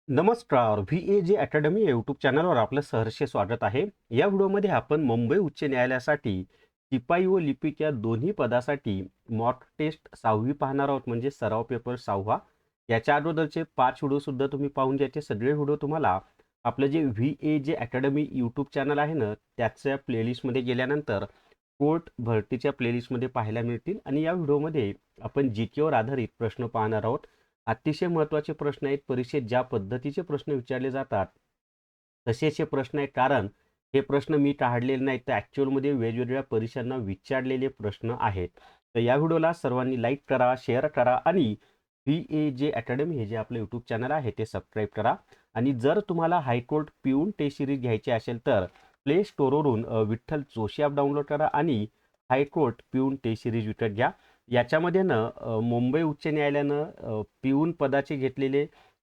नमस्कार. VAJ academy या YouTube चॅनलवर आपलं सहर्ष स्वागत आहे. या व्हिडिओमध्ये आपण मुंबई उच्च न्यायालयासाठी शिपाई व लिपिक या दोन्ही पदासाठी मॉक टेस्ट 6वी पाहणार आहोत, म्हणजे सराव पेपर 6वा. याच्या अगोदरचे 5 व्हिडिओ सुद्धा तुम्ही पाहून घ्यायचे. सगळे व्हिडिओ तुम्हाला आपलं जे VAJ अकॅडमी यूट्यूब चॅनल आहे ना, त्याच्या प्लेलिस्टमध्ये गेल्यानंतर कोर्ट भरतीच्या प्लेलिस्टमध्ये पाहायला मिळतील. आणि या व्हिडिओमध्ये आपण जीकेवर आधारित प्रश्न पाहणार आहोत. अतिशय महत्त्वाचे प्रश्न आहेत. परीक्षेत ज्या पद्धतीचे प्रश्न विचारले जातात तसेच हे प्रश्न आहेत, कारण हे प्रश्न मी काढलेले नाहीत, तर ॲक्च्युअलमध्ये वेगवेगळ्या परीक्षांना विचारलेले प्रश्न आहेत. तर या व्हिडिओला सर्वांनी लाईक करा, शेअर करा आणि VAJ अकॅडमी हे जे आपलं यूट्यूब चॅनल आहे ते सबस्क्राईब करा. आणि जर तुम्हाला हायकोर्ट पिऊन टेस्ट सिरीज घ्यायची असेल तर प्ले स्टोअरवरून विठ्ठल जोशी ॲप डाउनलोड करा आणि हायकोर्ट पिऊन टेस्ट सिरीज विकत घ्या. याच्यामध्ये मुंबई उच्च न्यायालयानं पिऊन पदाचे घेतलेले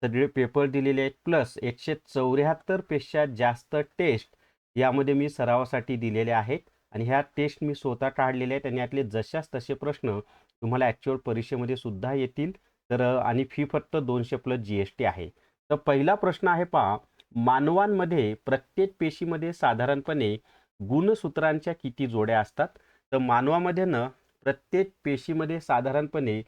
सगळे पेपर दिलेले आहेत, प्लस 174 पेक्षा जास्त टेस्ट यामध्ये मी सरावासाठी दिलेले आहेत. आणि ह्या टेस्ट मी स्वतः काढलेल्या आहेत आणि यातले जशाच तसे प्रश्न तुम्हाला ॲक्च्युअल परीक्षेमध्ये सुद्धा येतील. तर आणि फी फक्त 200 प्लस GST आहे. तर पहिला प्रश्न आहे पहा, मानवांमध्ये प्रत्येक पेशीमध्ये साधारणपणे गुणसूत्रांच्या किती जोड्या असतात? तर मानवामध्ये प्रत्येक पेशीमध्ये साधारणपणे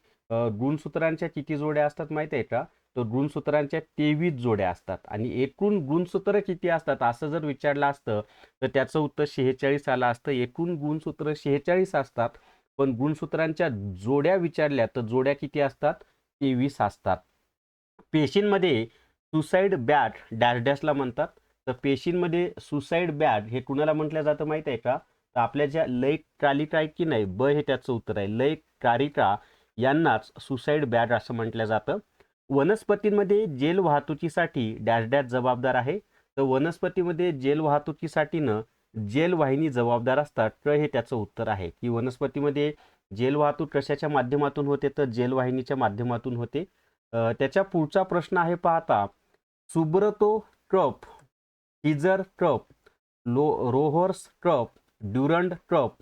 गुणसूत्रांच्या किती जोड्या असतात माहिती आहे का? तर गुणसूत्रांच्या 23 जोड्या असतात. आणि एकूण गुणसूत्र किती असतात असं जर विचारलं असतं तर त्याचं उत्तर 46 आलं असतं. एकूण गुणसूत्र 46 असतात, पण गुणसूत्रांच्या जोड्या विचारल्या तर जोड्या किती असतात? 23 असतात. पेशींमध्ये सुसाईड बॅट डॅश डॅशला म्हणतात. तर पेशींमध्ये सुसाईड बॅट हे कुणाला म्हटलं जातं माहित आहे का? तर आपल्या ज्या लय कालिका आहे की नाही, ब हे त्याचं उत्तर आहे. लय कालिका यांनाच सुसाईड बॅट असं म्हटलं जातं. वनस्पतींमध्ये जेल वाहतुकीसाठी डॅश डॅश जबाबदार आहे. तर वनस्पतीमध्ये जेल वाहतुकीसाठी जेल वाहिनी जबाबदार असतात. तर हे त्याचं उत्तर आहे की वनस्पतीमध्ये जेल वाहतूक कशाच्या माध्यमातून होते? तर जेल वाहिनीच्या माध्यमातून होते. त्याच्या पुढचा प्रश्न आहे पाहता, सुब्रतो ट्रॉफ, टीजर trophy, Rovers trophy, Durand trophy,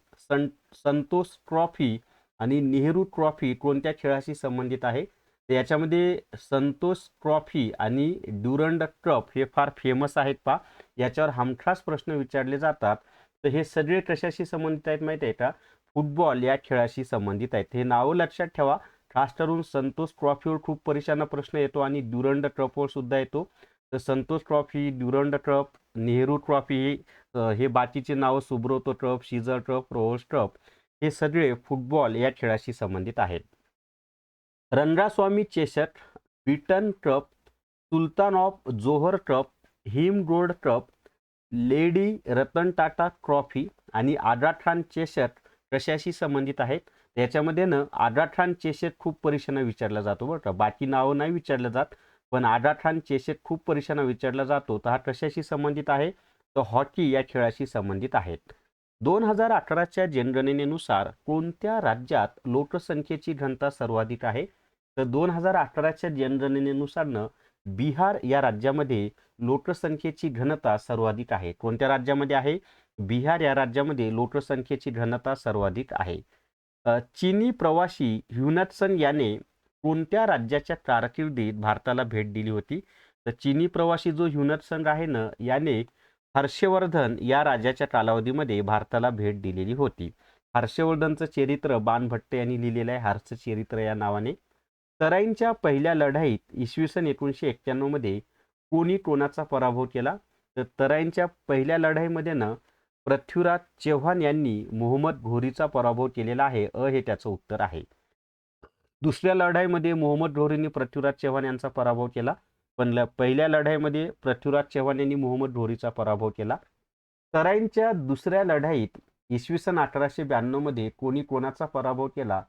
Santosh trophy आणि नेहरू ट्रॉफी कोणत्या खेळाशी संबंधित आहे? तर याच्यामध्ये संतोष ट्रॉफी आणि ड्युरंड ट्रॉफ हे फार फेमस आहेत पहा. याच्यावर हमखास प्रश्न विचारले जातात. तर हे सगळे कशाशी संबंधित आहेत माहिती आहे का? फुटबॉल या खेळाशी संबंधित आहेत. हे नावं लक्षात ठेवा. खास करून संतोष ट्रॉफीवर खूप परीक्षांना प्रश्न येतो आणि ड्युरंड ट्रॉफवर सुद्धा येतो. तर Santosh trophy, Durand trophy, Nehru trophy हे बाकीचे नावं सुब्रतो ट्रॉफ, सीझर ट्रॉफ, रोहर्स ट्रॉफ हे सगळे फुटबॉल या खेळाशी संबंधित आहेत. रंगास्वामी चषक, beaten ट्रॉफ, Sultan of Johar ट्रॉफ, him gold ट्रॉफ, lady Ratan Tata trophy आणि आगा खान चषक कशाशी संबंधित आहेत? त्याच्यामध्ये आगा खान चषक खूप परीक्षांना विचारला जातो बरं का. बाकी नावं नाही विचारलं जात, पण आगा खान चषक खूप परीक्षांना विचारला जातो. तर हा कशाशी संबंधित आहे? तर हॉकी या खेळाशी संबंधित आहेत. 2011च्या जनगणनेनुसार कोणत्या राज्यात लोकसंख्येची घनता सर्वाधिक आहे? तर 2011च्या जनगणनेनुसार बिहार या राज्यामध्ये लोकसंख्येची घनता सर्वाधिक आहे. कोणत्या राज्यामध्ये आहे? बिहार या राज्यामध्ये लोकसंख्येची घनता सर्वाधिक आहे. चीनी प्रवासी ह्युनत्सन याने कोणत्या राज्याच्या कारकिर्दीत भारताला भेट दिली होती? तर चीनी प्रवासी जो ह्युनत्सन आहे याने हर्षवर्धन या राजाच्या कालावधीमध्ये भारताला भेट दिलेली होती. हर्षवर्धनचं चरित्र बाणभट्ट यांनी लिहिलेलं आहे, हर्षचरित्र या नावाने. तराईंच्या पहिल्या लढाईत इसवी सन 1991 मध्ये कोणी कोणाचा पराभव केला? तर तराईंच्या पहिल्या लढाईमध्ये पृथ्वीराज चव्हाण यांनी मोहम्मद घोरीचा पराभव केलेला आहे. हे त्याचं उत्तर आहे. दुसऱ्या लढाईमध्ये मोहम्मद घोरींनी पृथ्वीराज चव्हाण यांचा पराभव केला, पण पहिल्या लढाईमध्ये पृथ्वीराज चव्हाण यांनी मोहम्मद घोरीचा पराभव केला. तराईंच्या दुसऱ्या लढाईत इसवी सन 1892 मध्ये कोणी कोणाचा पराभव केला?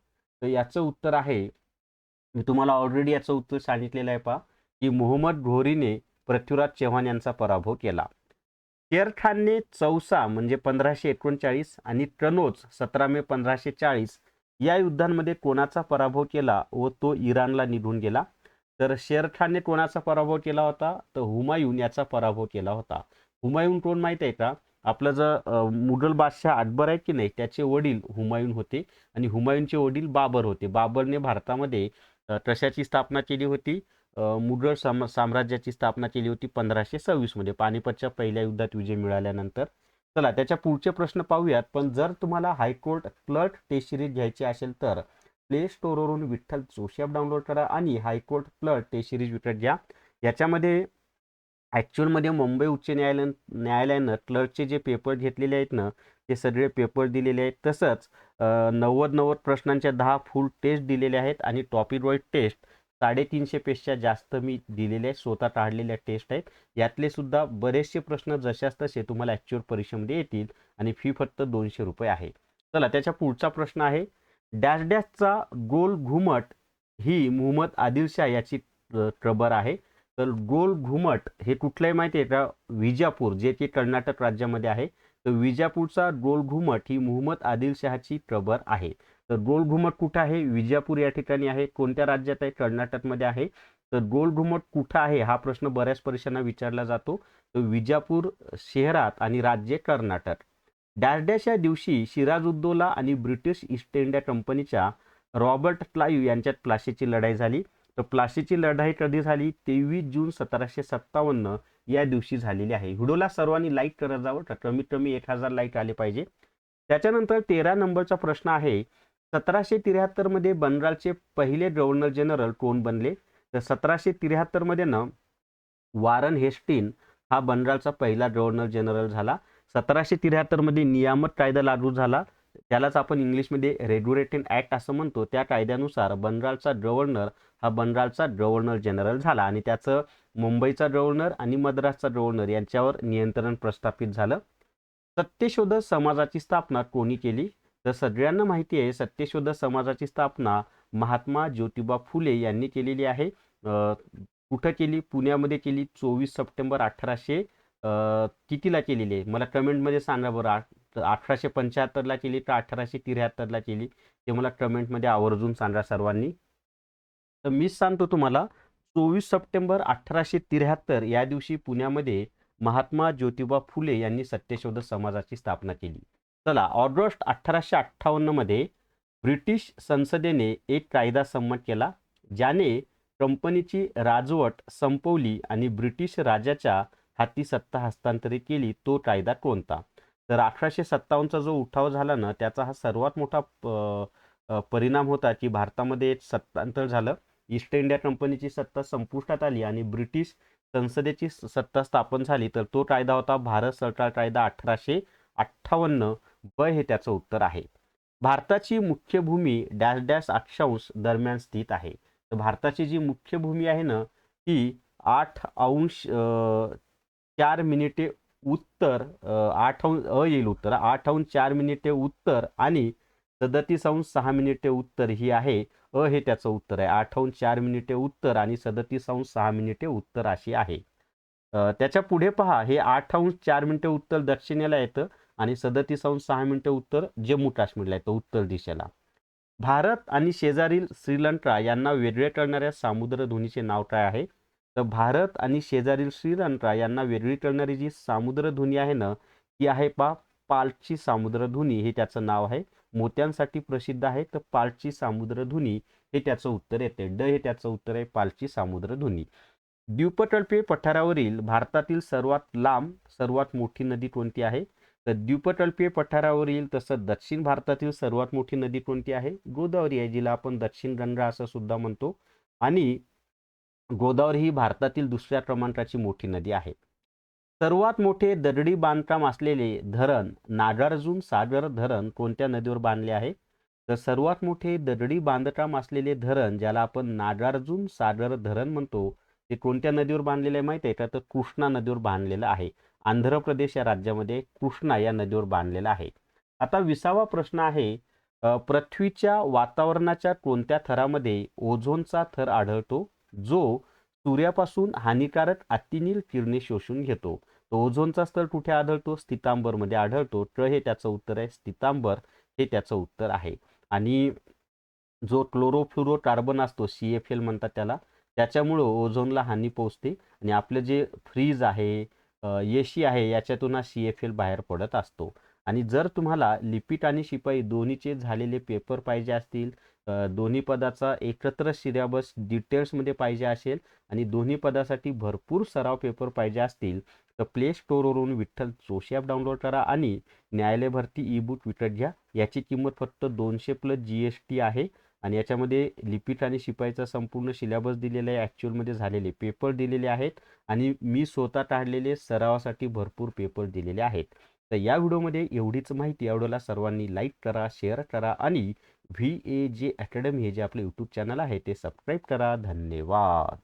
तर याचं उत्तर आहे, मी तुम्हाला ऑलरेडी याचं उत्तर सांगितलेलं आहे पहा, की मोहम्मद घोरीने पृथ्वीराज चव्हाण यांचा पराभव केला. शेरखानने चौसा म्हणजे 1539 आणि कनोज 17 मे 1540 या युद्धांमध्ये कोणाचा पराभव केला व तो इराणला निघून गेला? तर शेरखानने कोणाचा पराभव केला होता? तर हुमायून याचा पराभव केला होता. हुमायून कोण माहिती आहे का? आपलं जर मुघल बादशाह अकबर आहे की नाही, त्याचे वडील हुमायून होते आणि हुमायूनचे वडील बाबर होते. बाबरने भारतामध्ये कशाची स्थापना केली होती? मुघल साम्राज्याची स्थापना केली होती 1526 मध्ये पानिपतच्या पहिल्या युद्धात विजय मिळाल्यानंतर. चला त्याच्या पुढचे प्रश्न पाहूयात. पण जर तुम्हाला हायकोर्ट क्लर्क टेस्ट सिरीज घ्यायची असेल तर प्ले स्टोअरवरून विठ्ठल जोशी ॲप डाउनलोड करा आणि हायकोर्ट क्लर्क टेस्ट सिरीज विकत घ्या. याच्यामध्ये ॲक्च्युअलमध्ये मुंबई उच्च न्यायालयानं क्लर्कचे जे पेपर घेतलेले आहेत ना ते सगळे पेपर दिलेले आहेत. तसंच 90 प्रश्नांच्या 10 फुल टेस्ट दिलेल्या आहेत आणि टॉपिक वाईज टेस्ट 350 पेक्षा जास्त मी दिलेले आहेत, स्वतः काढलेल्या टेस्ट आहेत. यातले सुद्धा बरेचसे प्रश्न जशाच तसे तुम्हाला ॲक्च्युअल परीक्षेमध्ये येतील आणि फी फक्त 200 रुपये आहे. चला त्याच्या पुढचा प्रश्न आहे, डॅश डॅशचा गोल घुमट ही मुहम्मद आदिलशाह याची कबर आहे. तर गोल घुमट हे कुठलंही माहिती आहे का? विजापूर, जे की कर्नाटक राज्यामध्ये आहे. तर विजापूरचा गोल घुमट ही मुहम्मद आदिलशहाची कबर आहे. तर गोल घुमट कुठं आहे? विजापूर या ठिकाणी आहे. कोणत्या राज्यात आहे? कर्नाटकमध्ये आहे. तर गोल घुमट कुठं आहे हा प्रश्न बऱ्याच परीक्षांना विचारला जातो. तर विजापूर शहरात आणि राज्य कर्नाटक. डॅश डॅश या दिवशी सिराजुद्दौला आणि ब्रिटिश ईस्ट इंडिया कंपनीच्या रॉबर्ट क्लाईव्ह यांच्यात प्लासीची लढाई झाली. तर प्लासीची लढाई कधी झाली? 23 जून 1757 या दिवशी झालेली आहे. व्हिडिओला सर्वांनी लाईक करत जावं, तर कमीत कमी 1000 लाईक आले पाहिजे. त्याच्यानंतर 13 नंबरचा प्रश्न आहे, 1773 मध्ये बंगालचे पहिले गव्हर्नर जनरल कोण बनले? तर 1773 मध्ये ना वॉरन हेस्टिंग हा बंगालचा पहिला गव्हर्नर जनरल झाला. 1773 मध्ये नियामक कायदा लागू झाला, त्यालाच आपण इंग्लिशमध्ये रेग्युलेटिंग ॲक्ट असं म्हणतो. त्या कायद्यानुसार बंगालचा गव्हर्नर हा बंगालचा गव्हर्नर जनरल झाला आणि त्याचं मुंबईचा गव्हर्नर आणि मद्रासचा गव्हर्नर यांच्यावर नियंत्रण प्रस्थापित झालं. सत्यशोधक समाजाची स्थापना कोणी केली? तर सगळ्यांना माहिती आहे सत्यशोधक समाजाची स्थापना महात्मा ज्योतिबा फुले यांनी केलेली आहे. कुठं केली? पुण्यामध्ये केली. 24 सप्टेंबर 1800 कितीला केलेली आहे? मला कमेंटमध्ये सांगा बरं. 1875ला केली का 1873ला केली? ते मला कमेंटमध्ये आवर्जून सांगा सर्वांनी. तर मीच सांगतो तुम्हाला, 24 सप्टेंबर 1873 या दिवशी पुण्यामध्ये महात्मा ज्योतिबा फुले यांनी सत्यशोधक समाजाची स्थापना केली. चला, ऑगस्ट 1858 मध्ये ब्रिटिश संसदेने एक कायदा संमत केला ज्याने कंपनीची राजवट संपवली आणि ब्रिटिश राजाच्या हाती सत्ता हस्तांतरित केली. तो कायदा कोणता? तर 1857चा जो उठाव झाला ना त्याचा हा सर्वात मोठा परिणाम होता की भारतामध्ये एक सत्तांतर झालं. ईस्ट इंडिया कंपनीची सत्ता संपुष्टात आली आणि ब्रिटिश संसदेची सत्ता स्थापन झाली. तर तो कायदा होता भारत सरकार कायदा 1858. ब हे त्याचं उत्तर आहे. भारताची मुख्य भूमी डॅश डॅश अक्षांश दरम्यान स्थित आहे. तर भारताची जी मुख्य भूमी आहे ना ती 8°4' उत्तर, 8° येईल उत्तर, 8°4' उत्तर आणि 37°6' उत्तर ही आहे. हे त्याचं उत्तर आहे. 8°4' उत्तर आणि 37°6' उत्तर अशी आहे. त्याच्या पुढे पहा, हे 8°4' उत्तर दक्षिणेला येतं आणि 37°6' उत्तर जम्मू काश्मीरला येतं उत्तर दिशेला. भारत आणि शेजारील श्रीलंका यांना वेगळे करणाऱ्या सामुद्रधुनीचे नाव काय आहे? तर भारत आणि शेजारील श्रीलंका यांना वेगळी करणारी जी सामुद्रधुनी आहे ना ती आहे पालची सामुद्रधुनी हे त्याचं नाव आहे. मोत्यांसाठी प्रसिद्ध आहे. तर पालची सामुद्रधुनी हे त्याचं उत्तर येते. ड हे त्याचं उत्तर आहे, पालची सामुद्रधुनी. द्वीपकल्पीय पठारावरील भारतातील सर्वात लांब सर्वात मोठी नदी कोणती आहे? तर द्वीपकल्पीय पठारावरील तसं दक्षिण भारतातील सर्वात मोठी नदी कोणती आहे? गोदावरी आहे, जिला आपण दक्षिण गंगा असं सुद्धा म्हणतो. आणि गोदावरी ही भारतातील दुसऱ्या क्रमांकाची मोठी नदी आहे. सर्वात मोठे दगडी बांधकाम असलेले धरण नागार्जुन सागर धरण कोणत्या नदीवर बांधले आहे? तर सर्वात मोठे दगडी बांधकाम असलेले धरण ज्याला आपण नागार्जुन सागर धरण म्हणतो ते कोणत्या नदीवर बांधलेले आहे माहिती आहे का? तर कृष्णा नदीवर बांधलेलं आहे. आंध्र प्रदेश या राज्यामध्ये कृष्णा या नदीवर बांधलेला आहे. आता 20वा प्रश्न आहे, पृथ्वीच्या वातावरणाच्या कोणत्या थरामध्ये ओझोनचा थर आढळतो जो सूर्यापासून हानिकारक अतिनील किरणे शोषून घेतो? तो ओझोनचा स्तर कुठे आढळतो? स्थितांबरमध्ये आढळतो. हे त्याचं उत्तर आहे, स्थितांबर हे त्याचं उत्तर आहे. आणि जो क्लोरोफ्लोरोकार्बन असतो CFL म्हणतात त्याला, त्याच्यामुळं ओझोनला हानी पोहोचते आणि आपलं जे फ्रीज आहे, AC आहे याच्यातून हा CFL बाहेर पडत असतो. आणि जर तुम्हाला लिपिक आणि शिपाई दोन्हीचे झालेले पेपर पाहिजे असतील दोन्ही पदाचा एकत्र सिलेबस डिटेल्समध्ये पाहिजे असेल आणि दोन्ही पदासाठी भरपूर सराव पेपर पाहिजे असतील तर प्ले स्टोअरवरून विठ्ठल जोशी ॲप डाउनलोड करा आणि न्यायालय भरती ई बुक विकत घ्या. याची किंमत फक्त 200 प्लस GST आहे आणि याच्यामध्ये लिपिक आणि शिपाईचा संपूर्ण सिलेबस दिलेला आहे, ॲक्च्युअलमध्ये झालेले पेपर दिलेले आहेत आणि मी स्वतः काढलेले सरावासाठी भरपूर पेपर दिलेले आहेत. तर या व्हिडिओमध्ये एवढीच माहिती. या व्हिडिओला सर्वांनी लाईक करा, शेअर करा आणि VAJ अकॅडमी हे जे आपले यूट्यूब चॅनल आहे ते सबस्क्राईब करा. धन्यवाद.